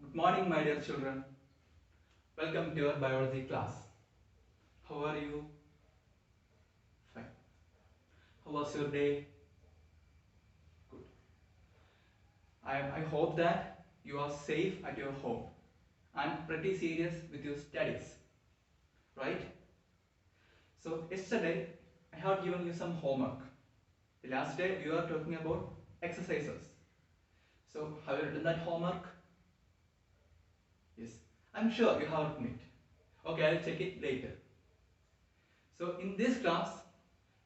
Good morning, my dear children. Welcome to your biology class. How are you? Fine. How was your day? Good. I hope that you are safe at your home and pretty serious with your studies, right? So, yesterday I have given you some homework. The last day you are talking about exercises. So, have you written that homework? Yes. I'm sure you have written it. Okay, I'll check it later. So, in this class,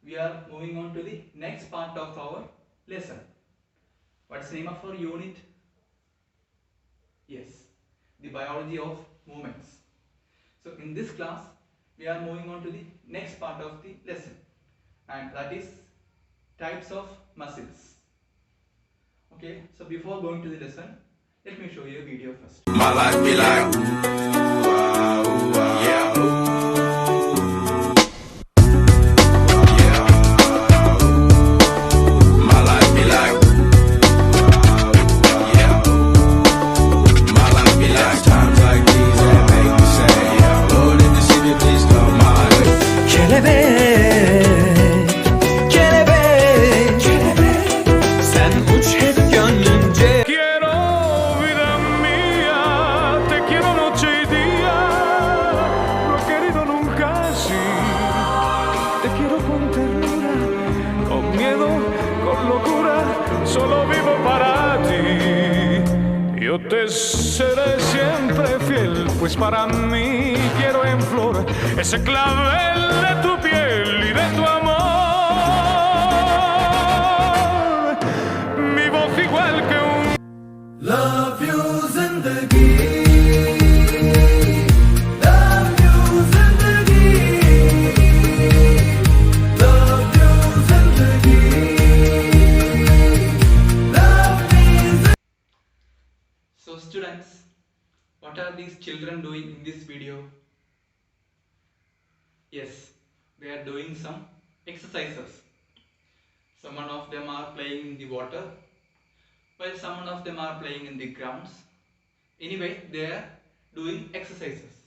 we are moving on to the next part of our lesson. What's the name of our unit? Yes, the biology of movements. So in this class, we are moving on to the next part of the lesson, and that is types of muscles. Okay, so before going to the lesson, let me show you a video first. My life be like, ooh, ah, ooh, ah, yeah, ooh. Solo vivo para ti. Yo te seré siempre fiel, pues para mí quiero en flor ese clavel de tu piel y de tu amor. Mi voz igual que un Love you zindagi. So students, what are these children doing in this video? Yes, they are doing some exercises. Some of them are playing in the water, while some of them are playing in the grounds. Anyway, they are doing exercises.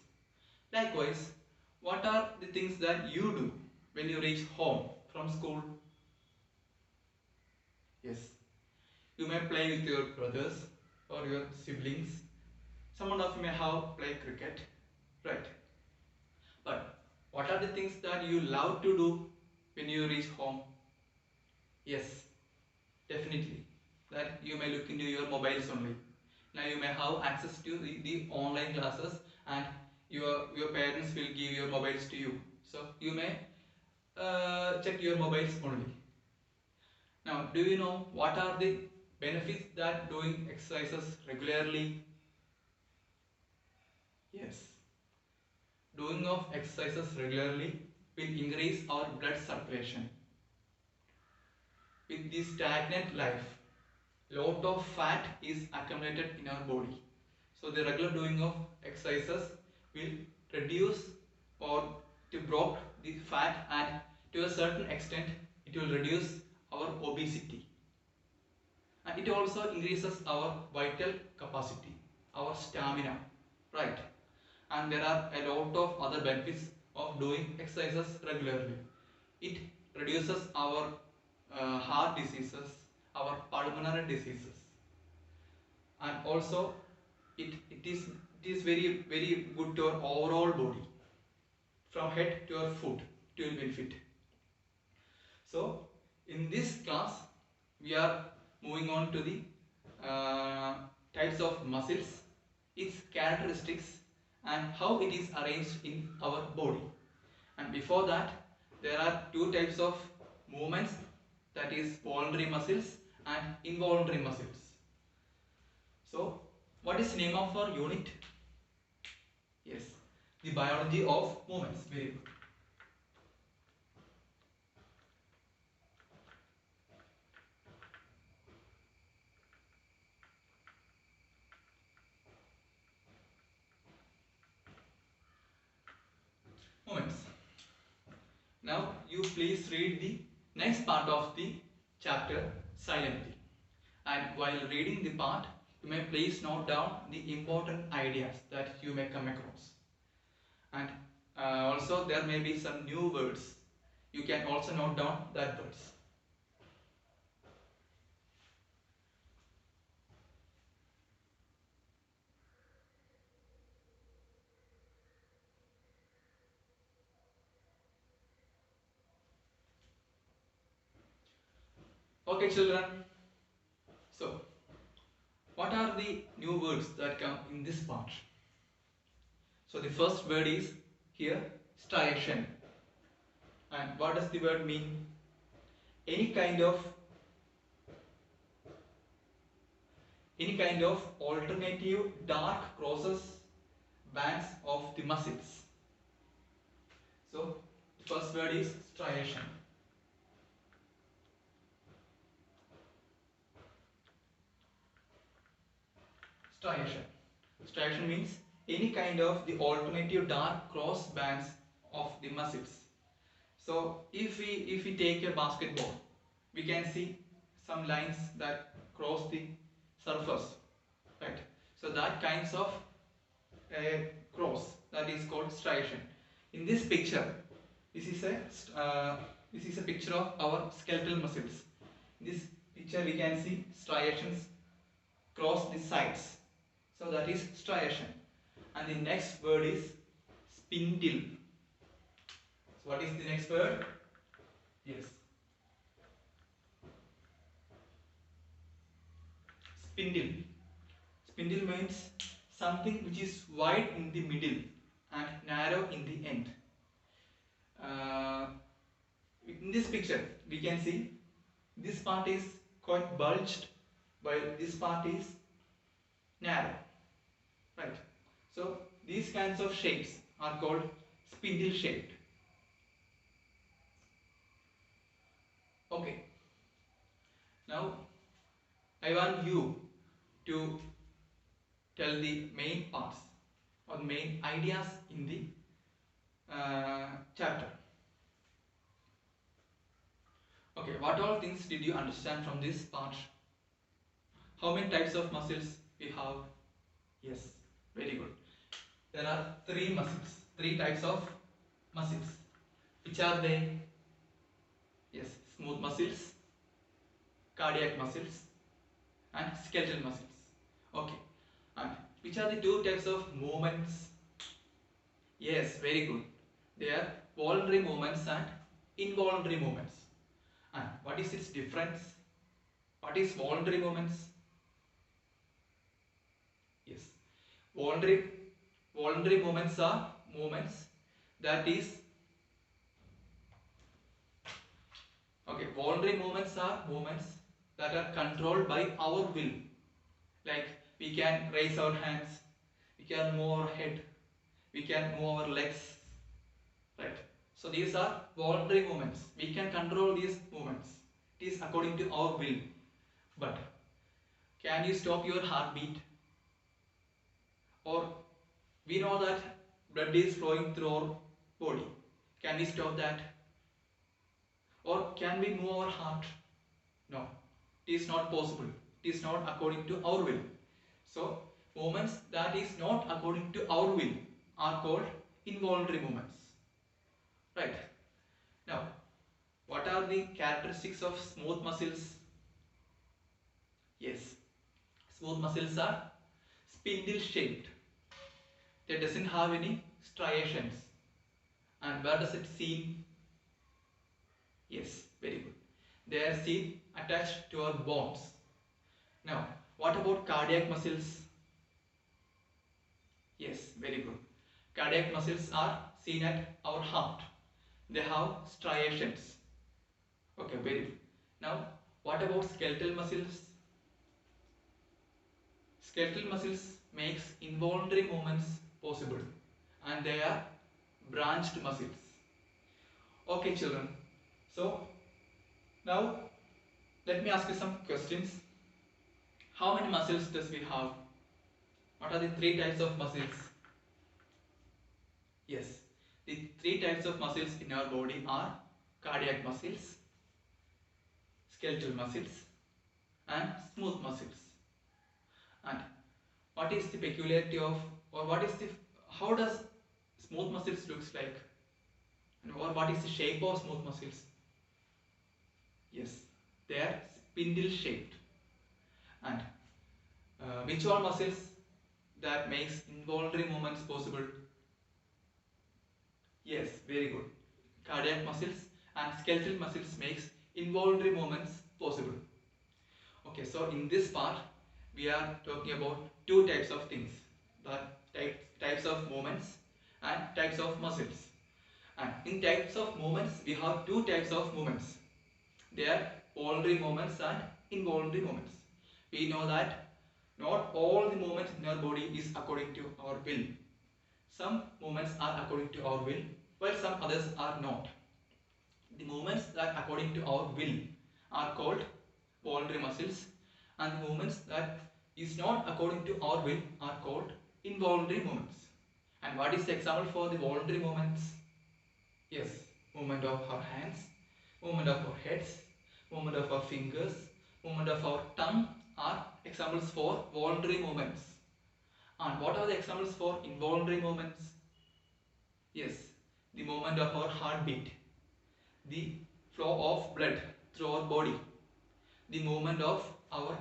Likewise, what are the things that you do when you reach home from school? Yes, you may play with your brothers or your siblings. Some of you may have played cricket, right? But what are the things that you love to do when you reach home? Yes, definitely. That you may look into your mobiles only. Now you may have access to the online classes, and your parents will give your mobiles to you. So you may check your mobiles only. Now, do you know what are the benefits that doing exercises regularly? Yes. Doing of exercises regularly will increase our blood circulation. With this stagnant life, lot of fat is accumulated in our body. So the regular doing of exercises will reduce or to block the fat, and to a certain extent it will reduce our obesity. And it also increases our vital capacity, our stamina, right? And there are a lot of other benefits of doing exercises regularly. It reduces our heart diseases, our pulmonary diseases, and also it is very good to our overall body, from head to our foot. It will benefit. So in this class we are moving on to the types of muscles, its characteristics, and how it is arranged in our body. And before that, there are two types of movements, that is voluntary muscles and involuntary muscles. So what is the name of our unit? Yes, the biology of movements. Very good. Movements. Now you please read the next part of the chapter silently, and while reading the part, you may please note down the important ideas that you may come across. And also there may be some new words. You can also note down that words. Okay, children. So, what are the new words that come in this part? So, the first word is here striation. And what does the word mean? Any kind of alternative dark crosses bands of the muscles. So, the first word is striation. Striation. Striation means any kind of the alternative dark cross bands of the muscles. So if we take a basketball, we can see some lines that cross the surface, right? So that kinds of cross, that is called striation. In this picture, this is a picture of our skeletal muscles. In this picture, we can see striations cross the sides. So that is striation. And the next word is spindle. So what is the next word? Yes. Spindle. Spindle means something which is wide in the middle and narrow in the end. In this picture, we can see this part is quite bulged while this part is narrow. Right. So these kinds of shapes are called spindle shaped. Okay. Now I want you to tell the main parts or the main ideas in the chapter. Okay, what all things did you understand from this part? How many types of muscles we have? Yes, very good. There are three types of muscles. Which are they? Yes, smooth muscles, cardiac muscles, and skeletal muscles. Okay, and which are the two types of movements? Yes, very good. They are voluntary movements and involuntary movements. And what is its difference? What is voluntary movements? Yes, voluntary movements are movements that is okay. Voluntary movements are movements that are controlled by our will. Like we can raise our hands, we can move our head, we can move our legs, right? So these are voluntary movements. We can control these movements. It is according to our will. But can you stop your heartbeat? Or we know that blood is flowing through our body. Can we stop that? Or can we move our heart? No, it is not possible. It is not according to our will. So movements that is not according to our will are called involuntary movements. Right. Now, what are the characteristics of smooth muscles? Yes, smooth muscles are spindle shaped. They doesn't have any striations. And where does it seen? Yes, very good. They are seen attached to our bones. Now, what about cardiac muscles? Yes, very good. Cardiac muscles are seen at our heart. They have striations. Okay, very good. Now, what about skeletal muscles? Skeletal muscles makes involuntary movements possible, and they are branched muscles. Okay, children. So, now let me ask you some questions. How many muscles does we have? What are the three types of muscles? Yes, the three types of muscles in our body are cardiac muscles, skeletal muscles, and smooth muscles. And what is the peculiarity of, or what is the, how does smooth muscles looks like, or what is the shape of smooth muscles? Yes, they are spindle shaped. And which all muscles that makes involuntary movements possible? Yes, very good. Cardiac muscles and skeletal muscles makes involuntary movements possible. Okay, so in this part we are talking about two types of things, the types of movements and types of muscles. And in types of movements we have two types of movements. They are voluntary movements and involuntary movements. We know that not all the movements in our body is according to our will. Some movements are according to our will, while some others are not. The movements that according to our will are called voluntary muscles, and the movements that is not according to our will are called involuntary movements. And what is the example for the voluntary movements? Yes, movement of our hands, movement of our heads, movement of our fingers, movement of our tongue are examples for voluntary movements. And what are the examples for involuntary movements? Yes, the movement of our heartbeat, the flow of blood through our body, the movement of our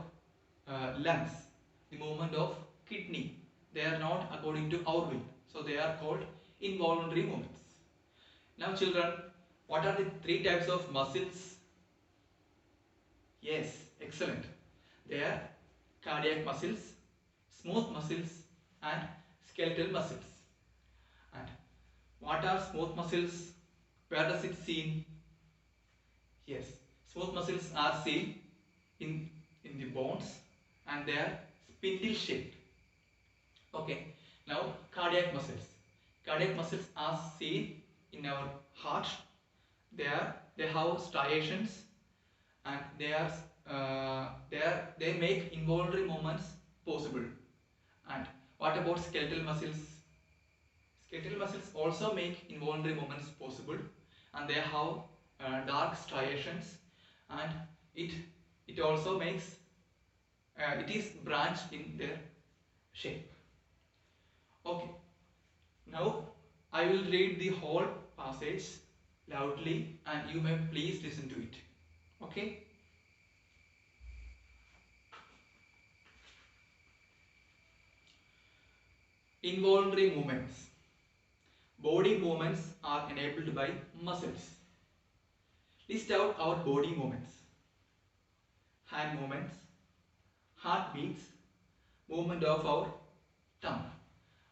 lungs, the movement of kidney. They are not according to our will, so they are called involuntary movements. Now children, what are the three types of muscles? Yes, excellent. They are cardiac muscles, smooth muscles and skeletal muscles. And what are smooth muscles? Where does it seen? Yes, smooth muscles are seen in the bones and they are spindle shaped. Okay, now cardiac muscles. Cardiac muscles are seen in our heart. They have striations and they make involuntary movements possible. And what about skeletal muscles? Skeletal muscles also make involuntary movements possible, and they have dark striations, and it also makes it is branched in their shape. Okay, now I will read the whole passage loudly and you may please listen to it. Okay. Involuntary movements. Body movements are enabled by muscles. List out our body movements. Hand movements, heartbeats, movement of our tongue,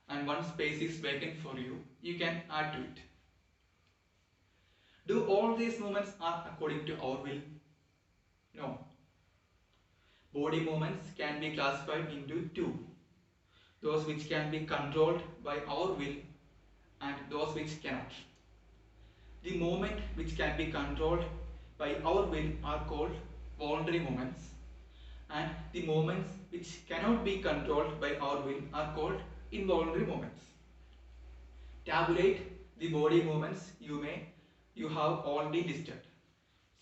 and one space is vacant for you. You can add to it. Do all these movements are according to our will? No. Body movements can be classified into two. Those which can be controlled by our will and those which cannot. The movement which can be controlled by our will are called voluntary movements, and the movements which cannot be controlled by our will are called involuntary movements. Tabulate the body movements you have already listed.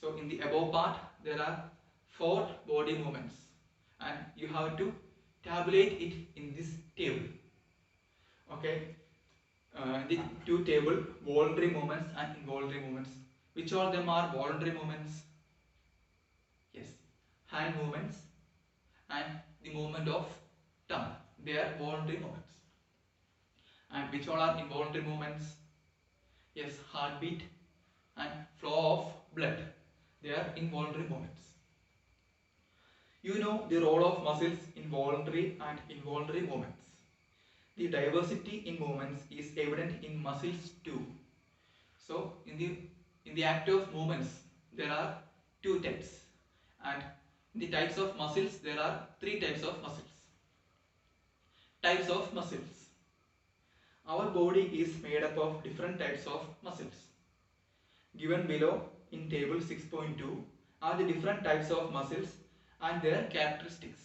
So in the above part there are 4 body movements and you have to tabulate it in this table. Okay, the two table, voluntary movements and involuntary movements. Which all of them are voluntary movements? Yes, hand movements and the movement of tongue, they are voluntary movements. And which all are involuntary movements? Yes, heartbeat and flow of blood, they are involuntary movements. You know the role of muscles in voluntary and involuntary movements. The diversity in movements is evident in muscles too. So in the act of movements there are 2 types, and in the types of muscles there are 3 types of muscles. Types of muscles. Our body is made up of different types of muscles. Given below in table 6.2 are the different types of muscles and their characteristics.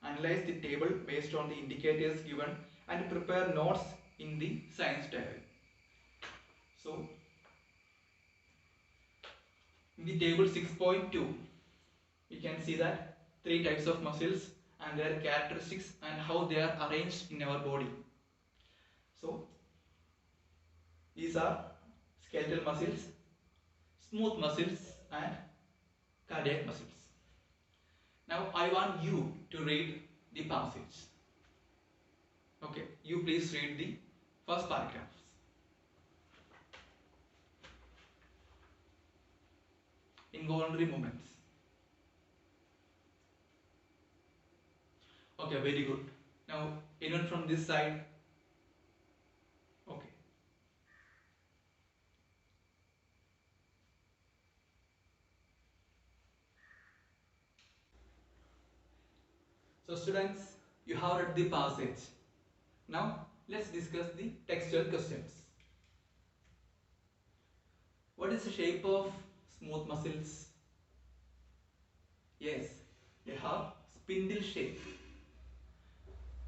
Analyze the table based on the indicators given and prepare notes in the science diary. So, in the table 6.2, we can see that 3 types of muscles and their characteristics and how they are arranged in our body. So these are skeletal muscles, smooth muscles and cardiac muscles. Now I want you to read the passage. Okay, you please read the first paragraph. Involuntary movements. Okay, very good. Now anyone from this side? Okay. So students, you have read the passage. Now let's discuss the textual questions. What is the shape of smooth muscles? Yes, they have spindle shape.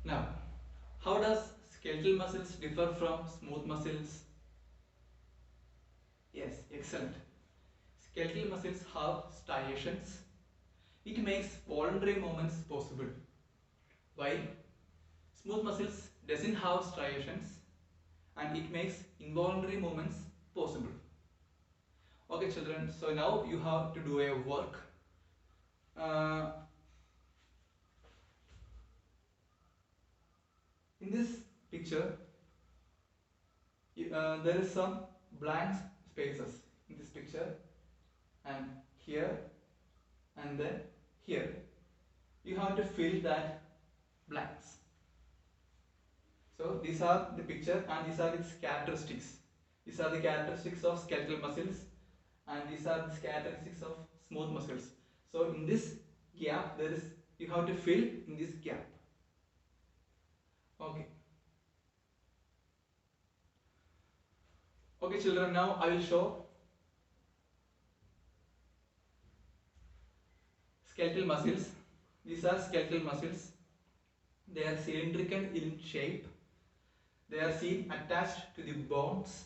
Now, how does skeletal muscles differ from smooth muscles? Yes, excellent. Skeletal muscles have striations. It makes voluntary movements possible, while smooth muscles doesn't have striations and it makes involuntary movements possible. Okay children, so now you have to do a work. In this picture, there is some blank spaces in this picture, and here and then here. You have to fill that blanks. So these are the picture and these are its characteristics. These are the characteristics of skeletal muscles and these are the characteristics of smooth muscles. So in this gap, you have to fill in this gap. Okay. Okay children, now I will show skeletal muscles. These are skeletal muscles. They are cylindrical in shape. They are seen attached to the bones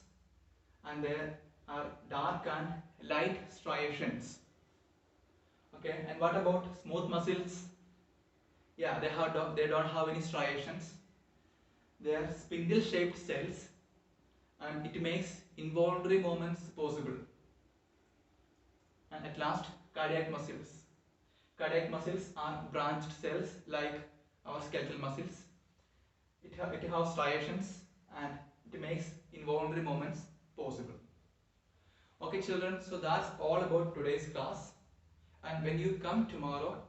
and there are dark and light striations. Okay, and what about smooth muscles? Yeah, they don't have any striations. They are spindle shaped cells and it makes involuntary movements possible. And at last, cardiac muscles. Cardiac muscles are branched cells like our skeletal muscles. It has striations and it makes involuntary movements possible. Okay children, so that's all about today's class. And when you come tomorrow,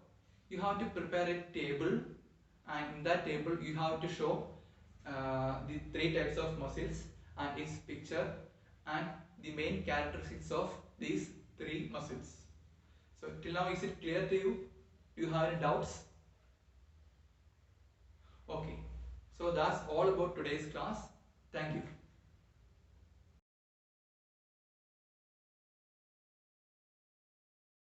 you have to prepare a table, and in that table you have to show the three types of muscles and its picture and the main characteristics of these three muscles. So till now, is it clear to you? Do you have any doubts? Okay, so that's all about today's class. Thank you.